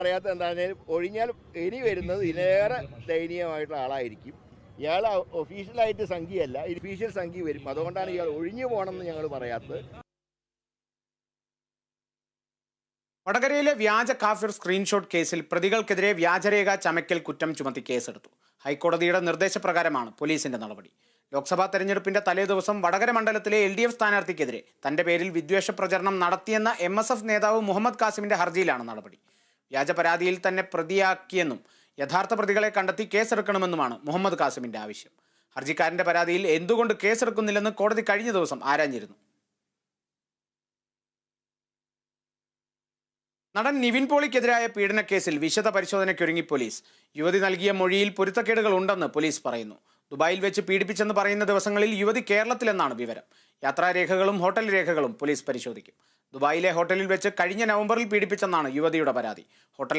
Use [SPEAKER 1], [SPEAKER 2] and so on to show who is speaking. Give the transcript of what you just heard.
[SPEAKER 1] പറയാത്ത എന്താണെങ്കിലും ഒഴിഞ്ഞാൽ ഇനി വരുന്നത് ഇതിലേറെ ദയനീയമായിട്ടുള്ള ആളായിരിക്കും. ഇയാൾ ഒഫീഷ്യലായിട്ട് സംഖ്യയല്ല, ഒഫീഷ്യൽ സംഖ്യ വരും. അതുകൊണ്ടാണ് ഇയാൾ ഒഴിഞ്ഞു പോകണമെന്ന് ഞങ്ങൾ പറയാത്തത്.
[SPEAKER 2] വടകരയിലെ വ്യാജ കാഫിർ സ്ക്രീൻഷോട്ട് കേസിൽ പ്രതികൾക്കെതിരെ വ്യാജരേഖ ചമയ്ക്കൽ കുറ്റം ചുമത്തി കേസെടുത്തു. ഹൈക്കോടതിയുടെ നിർദ്ദേശപ്രകാരമാണ് പോലീസിന്റെ നടപടി. ലോക്സഭാ തെരഞ്ഞെടുപ്പിന്റെ തലേദിവസം വടകര മണ്ഡലത്തിലെ LDF സ്ഥാനാർത്ഥിക്കെതിരെ തന്റെ പേരിൽ വിദ്വേഷ പ്രചരണം നടത്തിയെന്ന MSF നേതാവ് മുഹമ്മദ് കാസിമിന്റെ ഹർജിയിലാണ് നടപടി. വ്യാജ പരാതിയിൽ തന്നെ പ്രതിയാക്കിയെന്നും യഥാർത്ഥ പ്രതികളെ കണ്ടെത്തി കേസെടുക്കണമെന്നുമാണ് മുഹമ്മദ് കാസിമിന്റെ ആവശ്യം. ഹർജിക്കാരന്റെ പരാതിയിൽ എന്തുകൊണ്ട് കേസെടുക്കുന്നില്ലെന്ന് കോടതി കഴിഞ്ഞ ദിവസം ആരാഞ്ഞിരുന്നു. നടൻ നിവിൻ പോളിക്കെതിരായ പീഡനക്കേസിൽ വിശദ പരിശോധനയ്ക്കൊരുങ്ങി പോലീസ്. യുവതി നൽകിയ മൊഴിയിൽ പൊരുത്തക്കേടുകൾ ഉണ്ടെന്ന് പോലീസ് പറയുന്നു. ദുബായിൽ വെച്ച് പീഡിപ്പിച്ചെന്ന് പറയുന്ന ദിവസങ്ങളിൽ യുവതി കേരളത്തിലെന്നാണ് വിവരം. യാത്രാരേഖകളും ഹോട്ടൽ രേഖകളും പോലീസ് പരിശോധിക്കും. ദുബായിലെ ഹോട്ടലിൽ വെച്ച് കഴിഞ്ഞ നവംബറിൽ പീഡിപ്പിച്ചെന്നാണ് യുവതിയുടെ പരാതി. ഹോട്ടൽ